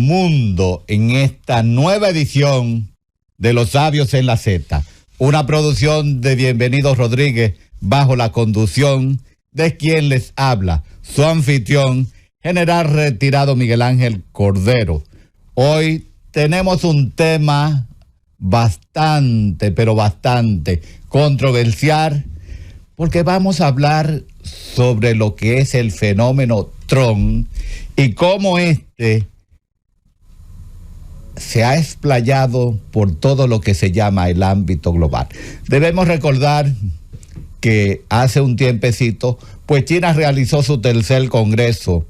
mundo en esta nueva edición de Los Sabios en la Z, una producción de Bienvenido Rodríguez bajo la conducción de quien les habla, su anfitrión, general retirado Miguel Ángel Cordero. Hoy tenemos un tema bastante, pero bastante controversial, porque vamos a hablar sobre lo que es el fenómeno Trump y cómo se ha explayado por todo lo que se llama el ámbito global. Debemos recordar que hace un tiempecito, pues China realizó su tercer congreso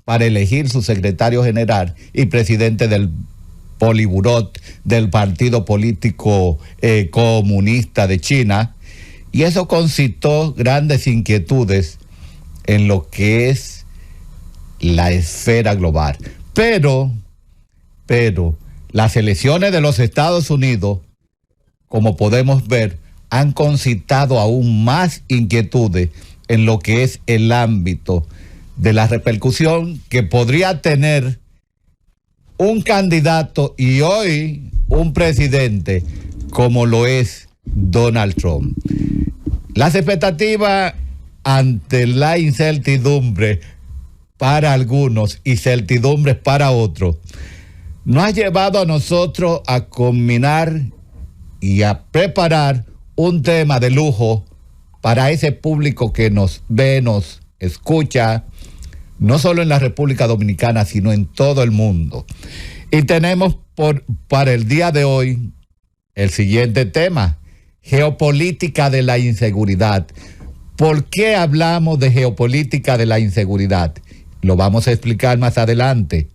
para elegir su secretario general y presidente del Politburó del Partido Político Comunista de China, y eso concitó grandes inquietudes en lo que es la esfera global. Pero las elecciones de los Estados Unidos, como podemos ver, han concitado aún más inquietudes en lo que es el ámbito de la repercusión que podría tener un candidato y hoy un presidente como lo es Donald Trump. Las expectativas ante la incertidumbre para algunos y certidumbres para otros nos ha llevado a nosotros a combinar y a preparar un tema de lujo para ese público que nos ve, nos escucha, no solo en la República Dominicana, sino en todo el mundo. Y tenemos para el día de hoy el siguiente tema: geopolítica de la inseguridad. ¿Por qué hablamos de geopolítica de la inseguridad? Lo vamos a explicar más adelante.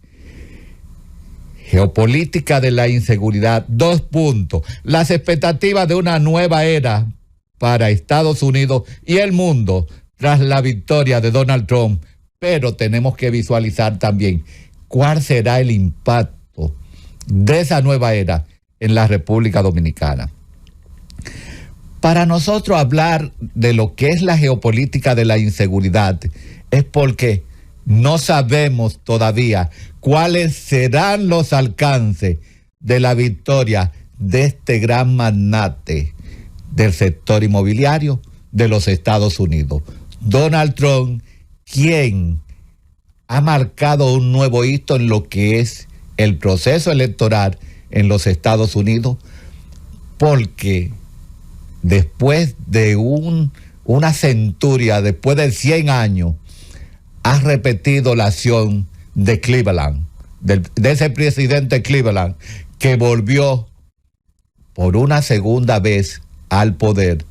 Geopolítica de la inseguridad, 2 puntos. Las expectativas de una nueva era para Estados Unidos y el mundo tras la victoria de Donald Trump. Pero tenemos que visualizar también cuál será el impacto de esa nueva era en la República Dominicana. Para nosotros hablar de lo que es la geopolítica de la inseguridad es porque no sabemos todavía cuáles serán los alcances de la victoria de este gran magnate del sector inmobiliario de los Estados Unidos, Donald Trump, quien ha marcado un nuevo hito en lo que es el proceso electoral en los Estados Unidos, porque después de una centuria, después de 100 años, ha repetido la acción de Cleveland, de ese presidente Cleveland, que volvió por una segunda vez al poder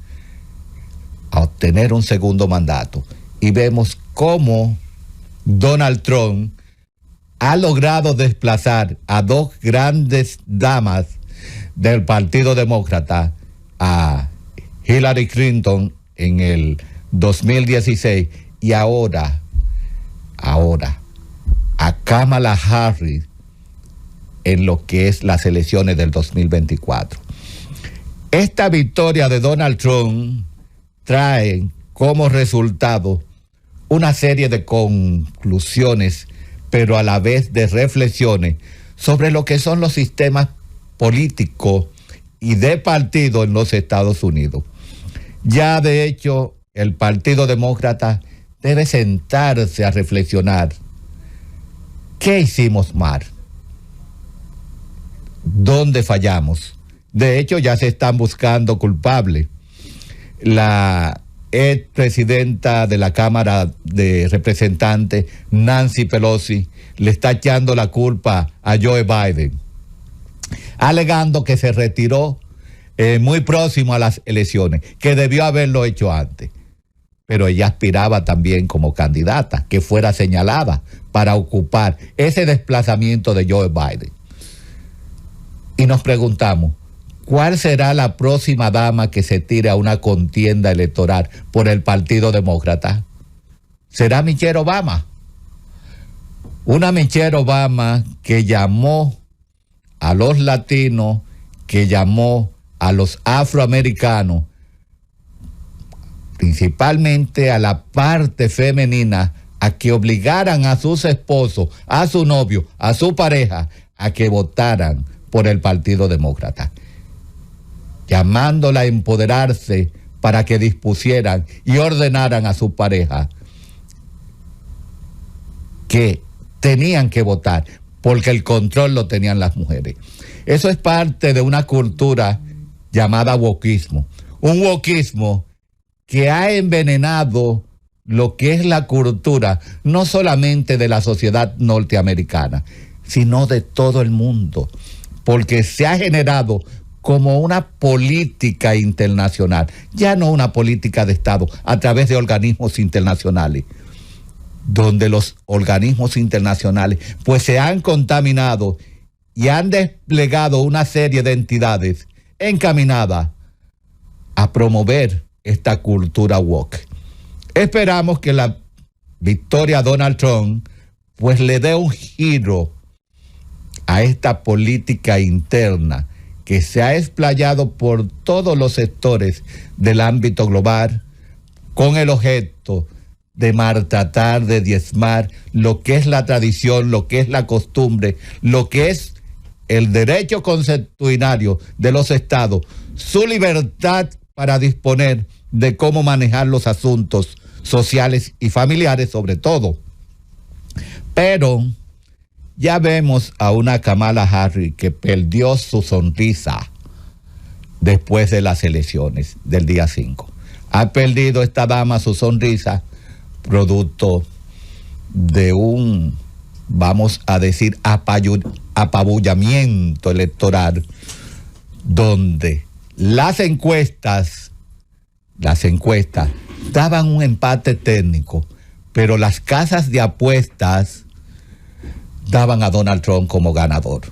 a obtener un segundo mandato. Y vemos cómo Donald Trump ha logrado desplazar a 2 grandes damas del Partido Demócrata, a Hillary Clinton en el 2016 y ahora a Kamala Harris en lo que es las elecciones del 2024. Esta victoria de Donald Trump trae como resultado una serie de conclusiones, pero a la vez de reflexiones sobre lo que son los sistemas políticos y de partido en los Estados Unidos. Ya de hecho, el Partido Demócrata debe sentarse a reflexionar. ¿Qué hicimos mal? ¿Dónde fallamos? De hecho, ya se están buscando culpables. La expresidenta de la Cámara de Representantes, Nancy Pelosi, le está echando la culpa a Joe Biden, alegando que se retiró muy próximo a las elecciones, que debió haberlo hecho antes. Pero ella aspiraba también como candidata, que fuera señalada para ocupar ese desplazamiento de Joe Biden. Y nos preguntamos, ¿cuál será la próxima dama que se tire a una contienda electoral por el Partido Demócrata? ¿Será Michelle Obama? Una Michelle Obama que llamó a los latinos, que llamó a los afroamericanos, principalmente a la parte femenina, a que obligaran a sus esposos, a su novio, a su pareja, a que votaran por el Partido Demócrata, llamándola a empoderarse para que dispusieran y ordenaran a su pareja que tenían que votar, porque el control lo tenían las mujeres. Eso es parte de una cultura llamada wokismo. Un wokismo que ha envenenado lo que es la cultura, no solamente de la sociedad norteamericana, sino de todo el mundo, porque se ha generado como una política internacional, ya no una política de Estado, a través de organismos internacionales, donde los organismos internacionales pues se han contaminado y han desplegado una serie de entidades encaminadas a promover esta cultura woke. Esperamos que la victoria de Donald Trump pues le dé un giro a esta política interna que se ha explayado por todos los sectores del ámbito global con el objeto de maltratar, de diezmar lo que es la tradición, lo que es la costumbre, lo que es el derecho consuetudinario de los estados, su libertad para disponer de cómo manejar los asuntos sociales y familiares sobre todo. Pero ya vemos a una Kamala Harris que perdió su sonrisa después de las elecciones del día 5. Ha perdido esta dama su sonrisa producto de un, vamos a decir, apabullamiento electoral, donde las encuestas daban un empate técnico, pero las casas de apuestas daban a Donald Trump como ganador.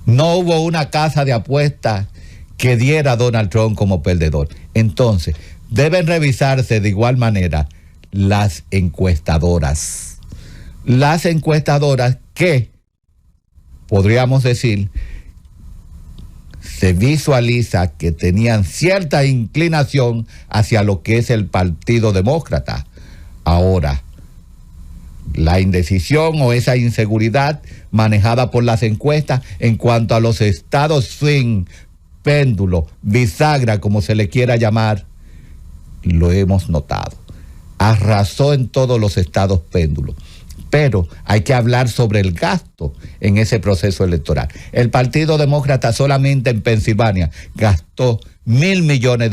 No hubo una casa de apuestas que diera a Donald Trump como perdedor. Entonces, deben revisarse de igual manera las encuestadoras. Las encuestadoras que, podríamos decir, se visualiza que tenían cierta inclinación hacia lo que es el Partido Demócrata. Ahora, la indecisión o esa inseguridad manejada por las encuestas en cuanto a los estados swing, péndulo, bisagra, como se le quiera llamar, lo hemos notado. Arrasó en todos los estados péndulos. Pero hay que hablar sobre el gasto en ese proceso electoral. El Partido Demócrata solamente en Pensilvania gastó $1,000 millones.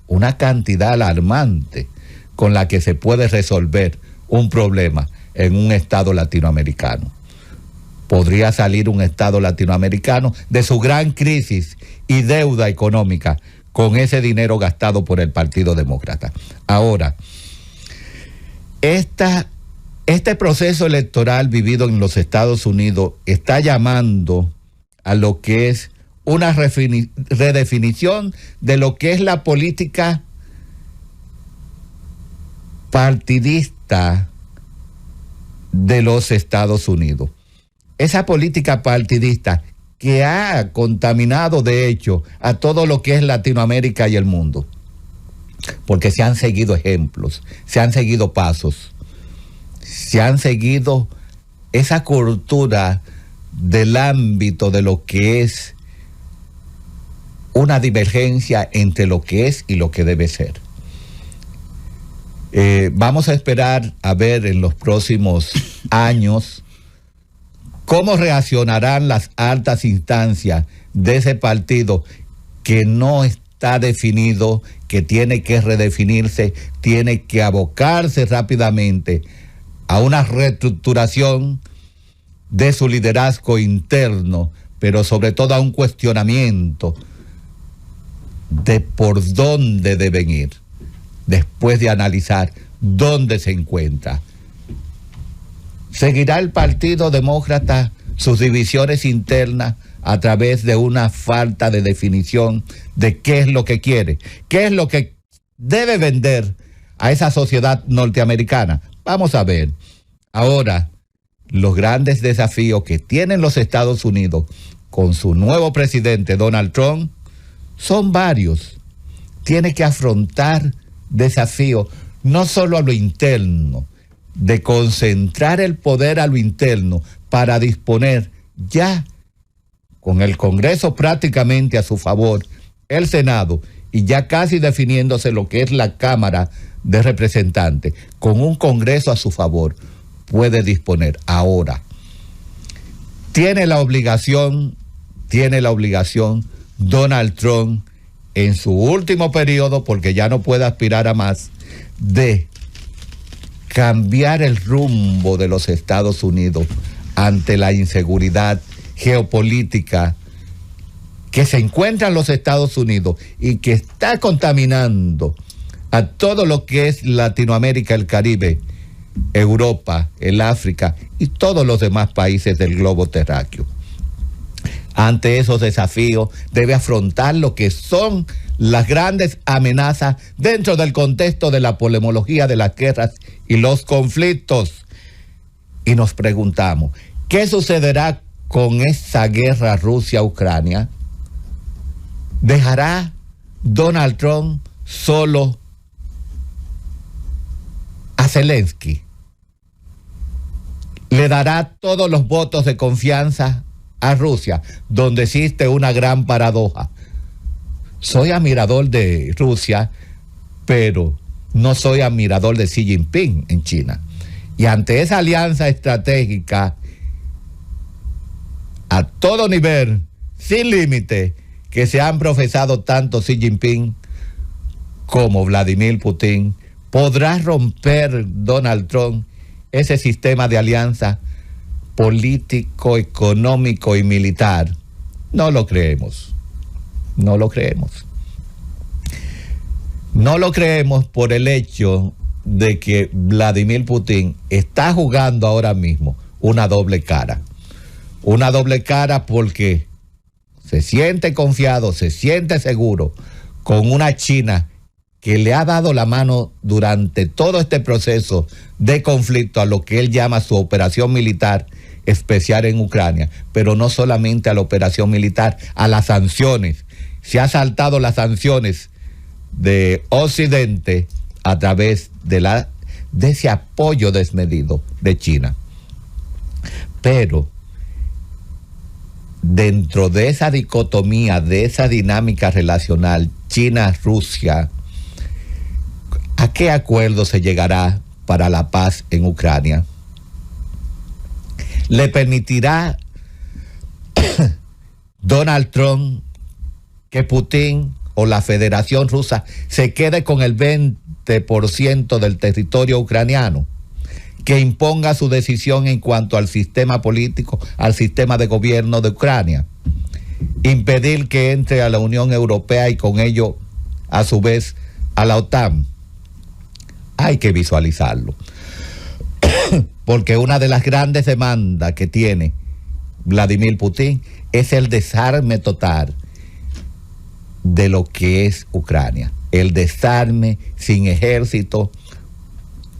Una cantidad alarmante con la que se puede resolver un problema en un estado latinoamericano. Podría salir un estado latinoamericano de su gran crisis y deuda económica con ese dinero gastado por el Partido Demócrata. Ahora, este proceso electoral vivido en los Estados Unidos está llamando a lo que es una redefinición de lo que es la política partidista de los Estados Unidos. Esa política partidista que ha contaminado de hecho a todo lo que es Latinoamérica y el mundo, porque se han seguido ejemplos, se han seguido pasos, se han seguido esa cultura del ámbito de lo que es una divergencia entre lo que es y lo que debe ser. Vamos a esperar a ver en los próximos años cómo reaccionarán las altas instancias de ese partido que no está definido, que tiene que redefinirse, tiene que abocarse rápidamente a una reestructuración de su liderazgo interno, pero sobre todo a un cuestionamiento de por dónde deben ir, después de analizar dónde se encuentra. ¿Seguirá el Partido Demócrata sus divisiones internas a través de una falta de definición de qué es lo que quiere, qué es lo que debe vender a esa sociedad norteamericana? Vamos a ver. Ahora, los grandes desafíos que tienen los Estados Unidos con su nuevo presidente Donald Trump son varios. Tiene que afrontar desafíos no solo a lo interno, de concentrar el poder a lo interno para disponer ya con el Congreso prácticamente a su favor, el Senado, y ya casi definiéndose lo que es la Cámara de Representantes, con un Congreso a su favor, puede disponer. Ahora, tiene la obligación Donald Trump en su último periodo, porque ya no puede aspirar a más, de cambiar el rumbo de los Estados Unidos ante la inseguridad geopolítica que se encuentra en los Estados Unidos y que está contaminando a todo lo que es Latinoamérica, el Caribe, Europa, el África y todos los demás países del globo terráqueo. Ante esos desafíos debe afrontar lo que son las grandes amenazas dentro del contexto de la polemología de las guerras y los conflictos. Y nos preguntamos, ¿qué sucederá con esa guerra Rusia-Ucrania? ¿Dejará Donald Trump solo a Zelensky? ¿Le dará todos los votos de confianza a Rusia, donde existe una gran paradoja? Soy admirador de Rusia, pero no soy admirador de Xi Jinping en China. Y ante esa alianza estratégica a todo nivel, sin límite, que se han profesado tanto Xi Jinping como Vladimir Putin, ¿podrá romper Donald Trump ese sistema de alianza político, económico y militar? No lo creemos. No lo creemos. No lo creemos por el hecho de que Vladimir Putin está jugando ahora mismo una doble cara. Una doble cara porque se siente confiado, se siente seguro con una China que le ha dado la mano durante todo este proceso de conflicto a lo que él llama su operación militar especial en Ucrania, pero no solamente a la operación militar, a las sanciones. Se ha saltado las sanciones de Occidente a través de ese apoyo desmedido de China. Pero dentro de esa dicotomía, de esa dinámica relacional China-Rusia, ¿a qué acuerdo se llegará para la paz en Ucrania? ¿Le permitirá Donald Trump que Putin o la Federación Rusa se quede con el 20% del territorio ucraniano? ¿Que imponga su decisión en cuanto al sistema político, al sistema de gobierno de Ucrania? ¿Impedir que entre a la Unión Europea y con ello, a su vez, a la OTAN? Hay que visualizarlo. Porque una de las grandes demandas que tiene Vladimir Putin es el desarme total de lo que es Ucrania. El desarme sin ejército.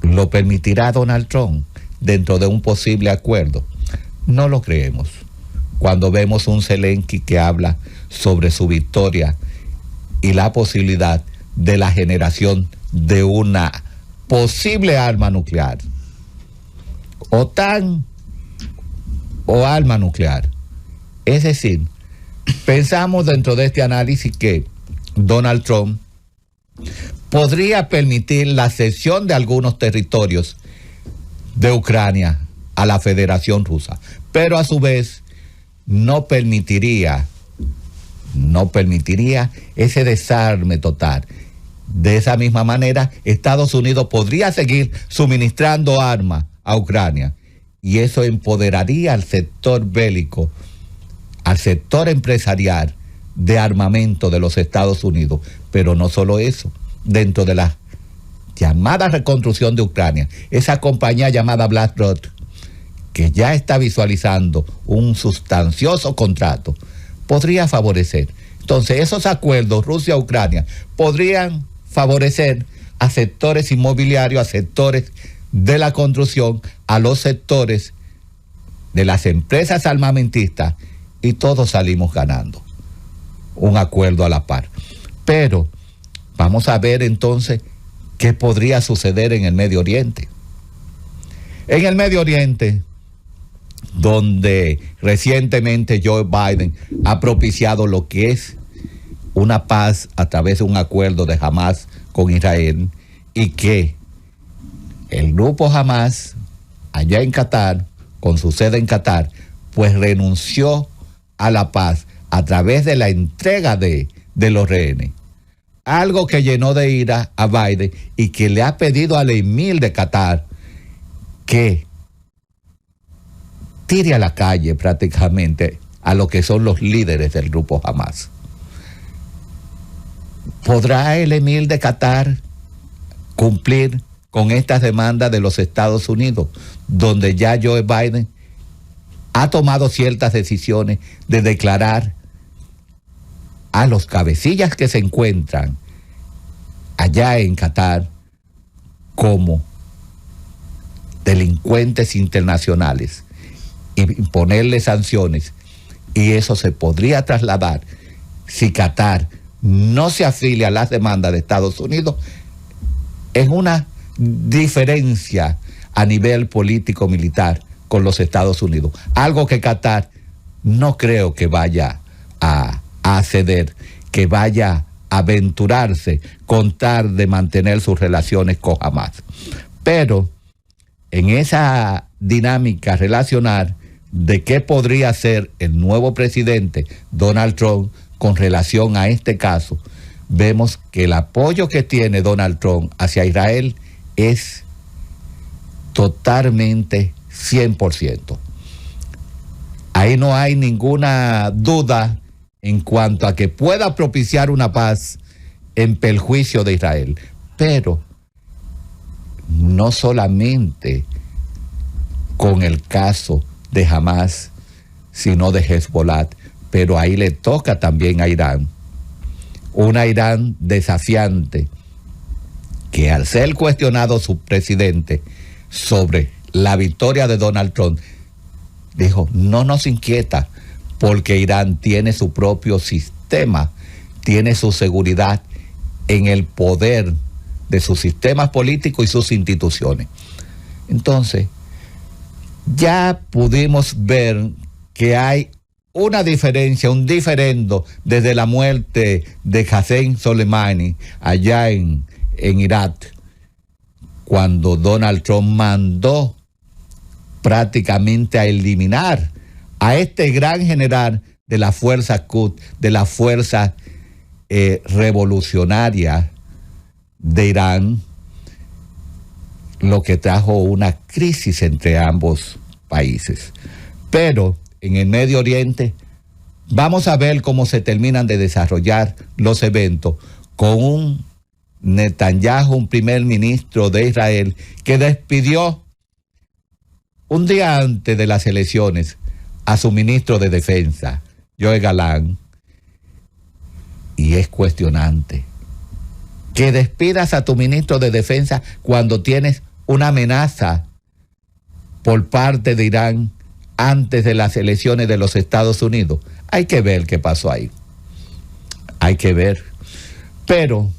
¿Lo permitirá Donald Trump dentro de un posible acuerdo? No lo creemos. Cuando vemos un Zelensky que habla sobre su victoria y la posibilidad de la generación de una posible arma nuclear, OTAN o arma nuclear. Es decir, pensamos dentro de este análisis que Donald Trump podría permitir la cesión de algunos territorios de Ucrania a la Federación Rusa, pero a su vez no permitiría ese desarme total. De esa misma manera, Estados Unidos podría seguir suministrando armas a Ucrania y eso empoderaría al sector bélico, al sector empresarial de armamento de los Estados Unidos. Pero no solo eso. Dentro de la llamada reconstrucción de Ucrania, esa compañía llamada BlackRock, que ya está visualizando un sustancioso contrato, podría favorecer. Entonces, esos acuerdos Rusia-Ucrania podrían favorecer a sectores inmobiliarios, a sectores de la construcción, a los sectores de las empresas armamentistas, y todos salimos ganando. Un acuerdo a la par. Pero vamos a ver entonces qué podría suceder en el Medio Oriente. En el Medio Oriente, donde recientemente Joe Biden ha propiciado lo que es una paz a través de un acuerdo de Hamas con Israel, y que el grupo Hamas, allá en Qatar, con su sede en Qatar, pues renunció a la paz a través de la entrega de los rehenes. Algo que llenó de ira a Biden y que le ha pedido al emir de Qatar que tire a la calle prácticamente a lo que son los líderes del grupo Hamas. ¿Podrá el emir de Qatar cumplir con estas demandas de los Estados Unidos, donde ya Joe Biden ha tomado ciertas decisiones de declarar a los cabecillas que se encuentran allá en Qatar como delincuentes internacionales y ponerle sanciones? Y eso se podría trasladar si Qatar no se afilia a las demandas de Estados Unidos. Es una diferencia a nivel político-militar con los Estados Unidos, algo que Qatar no creo que vaya a ceder, que vaya a aventurarse con tal de mantener sus relaciones con Hamas. Pero en esa dinámica relacional de qué podría ser el nuevo presidente Donald Trump con relación a este caso, vemos que el apoyo que tiene Donald Trump hacia Israel es totalmente 100%. Ahí no hay ninguna duda en cuanto a que pueda propiciar una paz en perjuicio de Israel. Pero no solamente con el caso de Hamas, sino de Hezbollah, pero ahí le toca también a Irán. Una Irán desafiante que, al ser cuestionado su presidente sobre la victoria de Donald Trump, dijo: no nos inquieta, porque Irán tiene su propio sistema, tiene su seguridad en el poder de sus sistemas políticos y sus instituciones. Entonces, ya pudimos ver que hay una diferencia, un diferendo desde la muerte de Qasem Soleimani allá en Irak, cuando Donald Trump mandó prácticamente a eliminar a este gran general de la fuerza Quds, de la fuerza revolucionaria de Irán, lo que trajo una crisis entre ambos países. Pero en el Medio Oriente vamos a ver cómo se terminan de desarrollar los eventos con un Netanyahu, un primer ministro de Israel, que despidió un día antes de las elecciones a su ministro de Defensa, Yoav Gallant. Y es cuestionante que despidas a tu ministro de Defensa cuando tienes una amenaza por parte de Irán antes de las elecciones de los Estados Unidos. Hay que ver qué pasó ahí. Hay que ver. Pero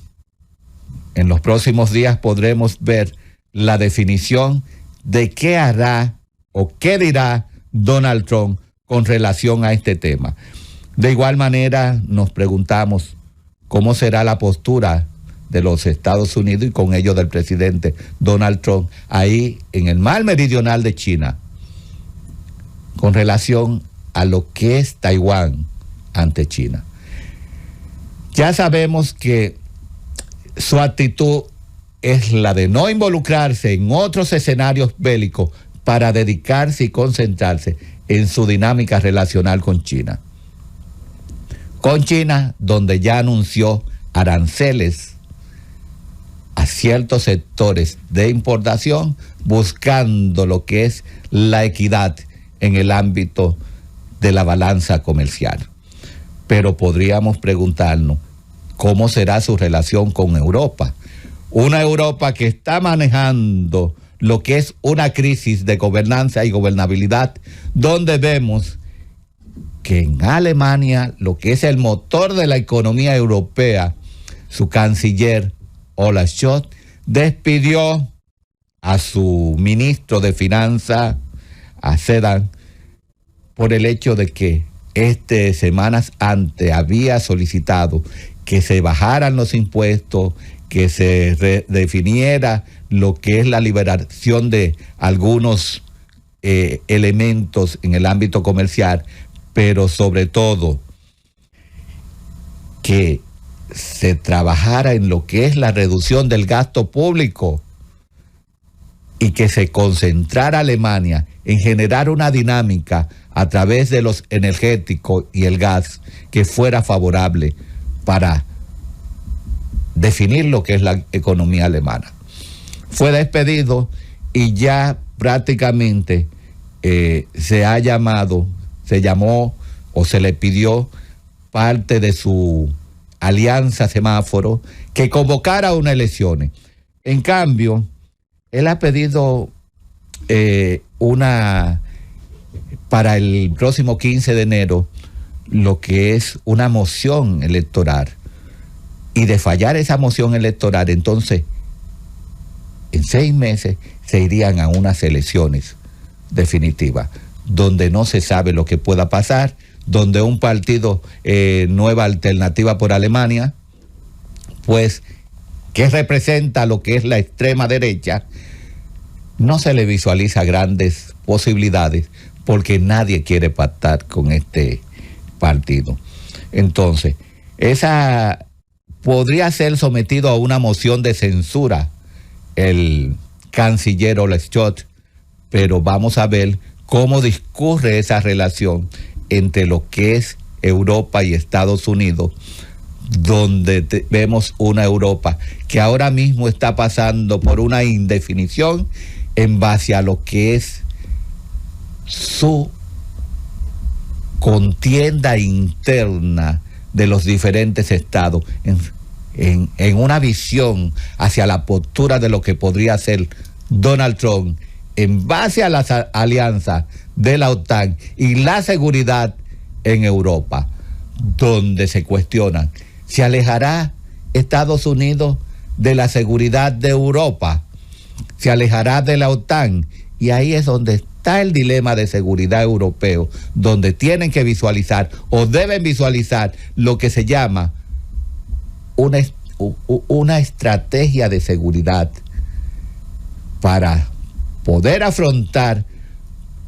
en los próximos días podremos ver la definición de qué hará o qué dirá Donald Trump con relación a este tema. De igual manera, nos preguntamos cómo será la postura de los Estados Unidos y con ello del presidente Donald Trump ahí en el mar meridional de China, con relación a lo que es Taiwán ante China. Ya sabemos que su actitud es la de no involucrarse en otros escenarios bélicos para dedicarse y concentrarse en su dinámica relacional con China. Con China, donde ya anunció aranceles a ciertos sectores de importación, buscando lo que es la equidad en el ámbito de la balanza comercial. Pero podríamos preguntarnos cómo será su relación con Europa. Una Europa que está manejando lo que es una crisis de gobernanza y gobernabilidad, donde vemos que en Alemania, lo que es el motor de la economía europea, su canciller Olaf Scholz despidió a su ministro de Finanzas, a Sedan, por el hecho de que semanas antes había solicitado que se bajaran los impuestos, que se redefiniera lo que es la liberación de algunos elementos en el ámbito comercial, pero sobre todo que se trabajara en lo que es la reducción del gasto público y que se concentrara Alemania en generar una dinámica a través de los energéticos y el gas que fuera favorable para definir lo que es la economía alemana. Fue despedido y ya prácticamente se llamó o se le pidió parte de su alianza semáforo que convocara unas elecciones. En cambio, él ha pedido para el próximo 15 de enero lo que es una moción electoral. Y de fallar esa moción electoral, entonces, en 6 meses se irían a unas elecciones definitivas, donde no se sabe lo que pueda pasar, donde un partido, Nueva Alternativa por Alemania, pues, que representa lo que es la extrema derecha, no se le visualiza grandes posibilidades porque nadie quiere pactar con este partido. Entonces, podría ser sometido a una moción de censura el canciller Olaf Scholz, pero vamos a ver cómo discurre esa relación entre lo que es Europa y Estados Unidos, donde vemos una Europa que ahora mismo está pasando por una indefinición en base a lo que es su contienda interna de los diferentes estados en una visión hacia la postura de lo que podría ser Donald Trump en base a las alianzas de la OTAN y la seguridad en Europa, donde se cuestionan, ¿se alejará Estados Unidos de la seguridad de Europa? ¿Se alejará de la OTAN? Y ahí es donde está el dilema de seguridad europeo, donde tienen que visualizar o deben visualizar lo que se llama una estrategia de seguridad para poder afrontar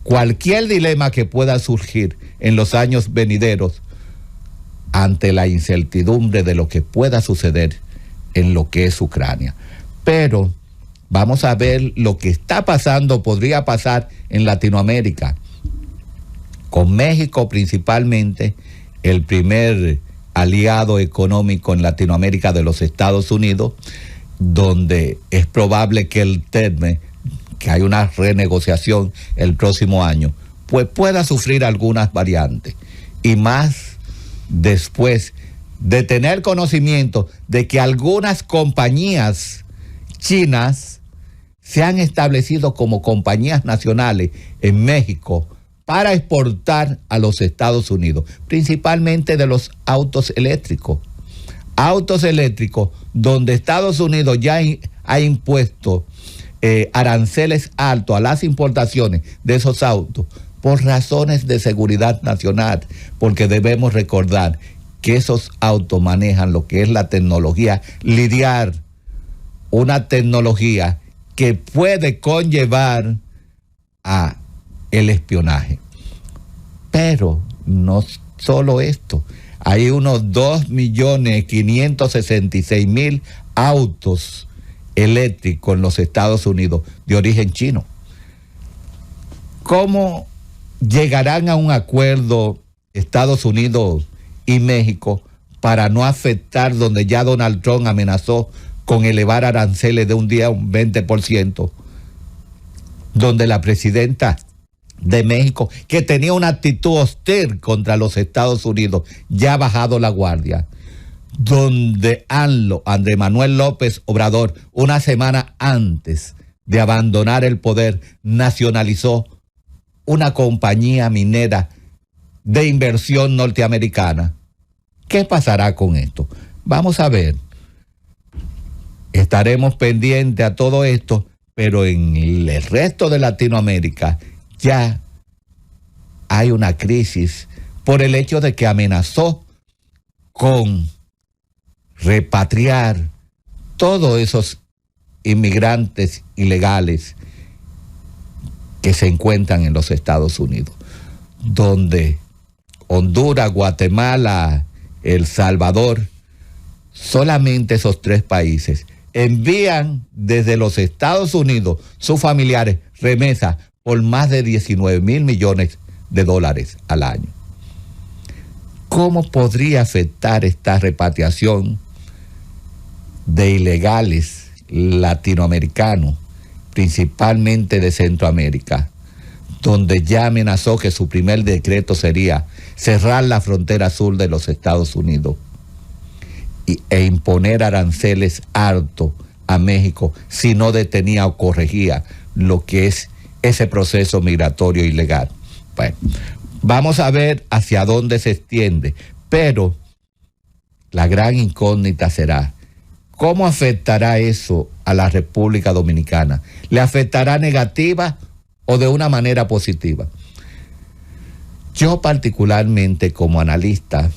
cualquier dilema que pueda surgir en los años venideros ante la incertidumbre de lo que pueda suceder en lo que es Ucrania. Pero vamos a ver lo que está pasando, podría pasar en Latinoamérica, con México principalmente, el primer aliado económico en Latinoamérica de los Estados Unidos, donde es probable que el TEME, que hay una renegociación el próximo año, pues pueda sufrir algunas variantes. Y más después de tener conocimiento de que algunas compañías chinas se han establecido como compañías nacionales en México para exportar a los Estados Unidos, principalmente de los autos eléctricos. Autos eléctricos donde Estados Unidos ya ha impuesto aranceles altos a las importaciones de esos autos por razones de seguridad nacional, porque debemos recordar que esos autos manejan lo que es la tecnología LIDAR, una tecnología que puede conllevar a el espionaje. Pero no solo esto, hay unos 2.566.000 autos eléctricos en los Estados Unidos de origen chino. ¿Cómo llegarán a un acuerdo Estados Unidos y México para no afectar donde ya Donald Trump amenazó con elevar aranceles de un día a un 20%, donde la presidenta de México, que tenía una actitud hostil contra los Estados Unidos, ya ha bajado la guardia, donde Andrés Manuel López Obrador, una semana antes de abandonar el poder, nacionalizó una compañía minera de inversión norteamericana. ¿Qué pasará con esto? Vamos a ver. Estaremos pendientes a todo esto, pero en el resto de Latinoamérica ya hay una crisis por el hecho de que amenazó con repatriar todos esos inmigrantes ilegales que se encuentran en los Estados Unidos, donde Honduras, Guatemala, El Salvador, solamente esos 3 países envían desde los Estados Unidos sus familiares remesas por más de 19 mil millones de dólares al año. ¿Cómo podría afectar esta repatriación de ilegales latinoamericanos, principalmente de Centroamérica, donde ya amenazó que su primer decreto sería cerrar la frontera sur de los Estados Unidos e imponer aranceles altos a México si no detenía o corregía lo que es ese proceso migratorio ilegal? Bueno, vamos a ver hacia dónde se extiende, pero la gran incógnita será: ¿cómo afectará eso a la República Dominicana? ¿Le afectará negativa o de una manera positiva? Yo particularmente, como analista,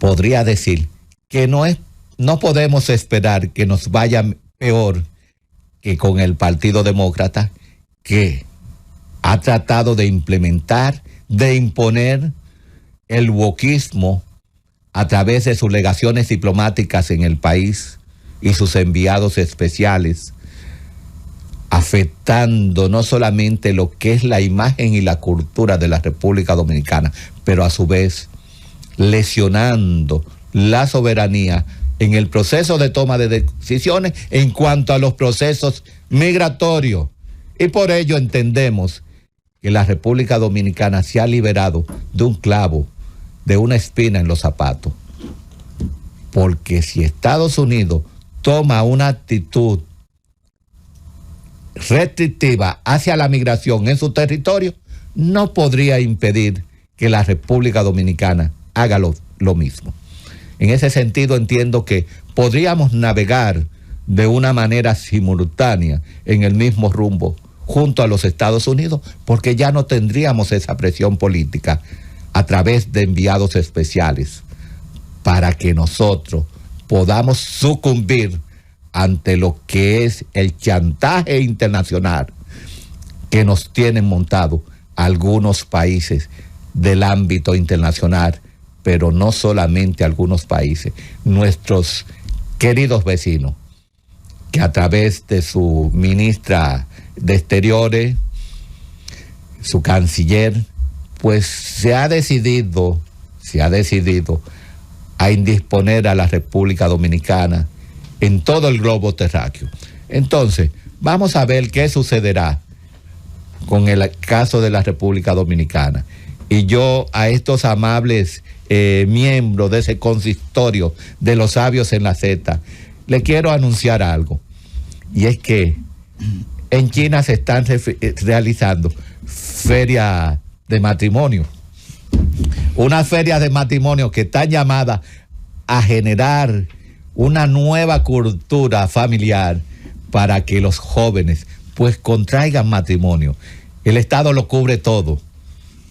podría decir que no podemos esperar que nos vaya peor que con el Partido Demócrata, que ha tratado de implementar, de imponer el wokismo a través de sus legaciones diplomáticas en el país y sus enviados especiales, afectando no solamente lo que es la imagen y la cultura de la República Dominicana, pero a su vez lesionando la soberanía en el proceso de toma de decisiones en cuanto a los procesos migratorios. Y por ello entendemos que la República Dominicana se ha liberado de un clavo, de una espina en los zapatos. Porque si Estados Unidos toma una actitud restrictiva hacia la migración en su territorio, no podría impedir que la República Dominicana haga lo mismo. En ese sentido entiendo que podríamos navegar de una manera simultánea en el mismo rumbo junto a los Estados Unidos, porque ya no tendríamos esa presión política a través de enviados especiales para que nosotros podamos sucumbir ante lo que es el chantaje internacional que nos tienen montado algunos países del ámbito internacional, pero no solamente algunos países, nuestros queridos vecinos, que a través de su ministra de Exteriores, su canciller, pues se ha decidido a indisponer a la República Dominicana en todo el globo terráqueo. Entonces, vamos a ver qué sucederá con el caso de la República Dominicana. Y yo a estos amables miembros de ese consistorio de los sabios en la Z, le quiero anunciar algo. Y es que en China se están realizando ferias de matrimonio. Unas ferias de matrimonio que están llamadas a generar una nueva cultura familiar para que los jóvenes pues contraigan matrimonio. El Estado lo cubre todo.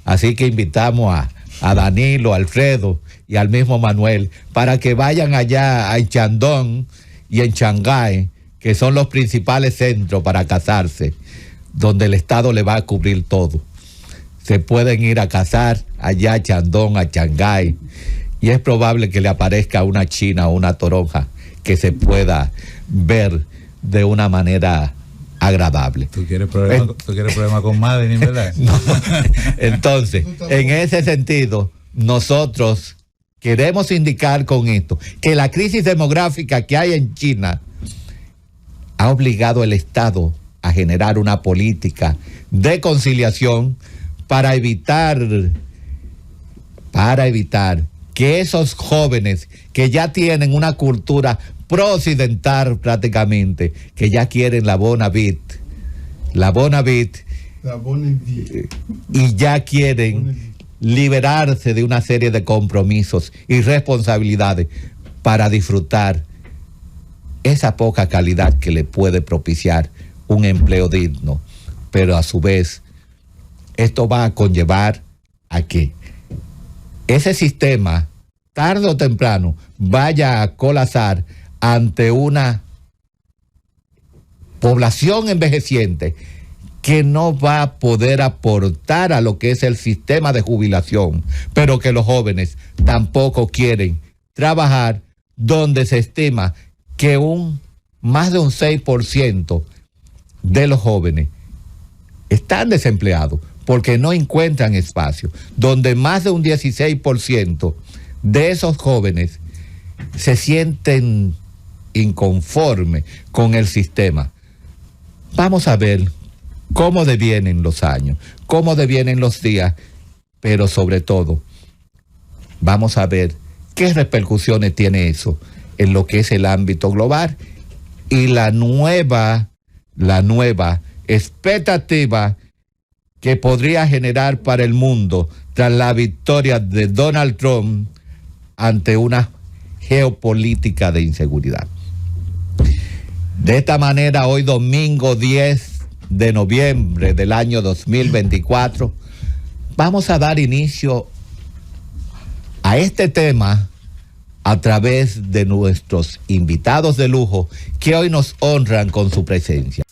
Así que invitamos a Danilo, a Alfredo y al mismo Manuel para que vayan allá a Shandong y en Shanghái, que son los principales centros para casarse, donde el Estado le va a cubrir todo. Se pueden ir a casar allá a Shandong, a Shanghái, y es probable que le aparezca una china o una toronja que se pueda ver de una manera agradable. ¿Tú quieres problema con Madeline, verdad? No. Entonces, en ese sentido, nosotros queremos indicar con esto que la crisis demográfica que hay en China ha obligado al Estado a generar una política de conciliación para evitar que esos jóvenes que ya tienen una cultura pro-occidental prácticamente, que ya quieren la bona vida, y ya quieren liberarse de una serie de compromisos y responsabilidades para disfrutar esa poca calidad que le puede propiciar un empleo digno. Pero a su vez, esto va a conllevar a que ese sistema, tarde o temprano, vaya a colapsar ante una población envejeciente que no va a poder aportar a lo que es el sistema de jubilación, pero que los jóvenes tampoco quieren trabajar, donde se estima que más de un 6% de los jóvenes están desempleados porque no encuentran espacio, donde más de un 16% de esos jóvenes se sienten inconformes con el sistema. Vamos a ver cómo devienen los años, cómo devienen los días, pero sobre todo, vamos a ver qué repercusiones tiene eso en lo que es el ámbito global y la nueva expectativa que podría generar para el mundo tras la victoria de Donald Trump ante una geopolítica de inseguridad. De esta manera, hoy domingo 10 de noviembre del año 2024, vamos a dar inicio a este tema a través de nuestros invitados de lujo que hoy nos honran con su presencia.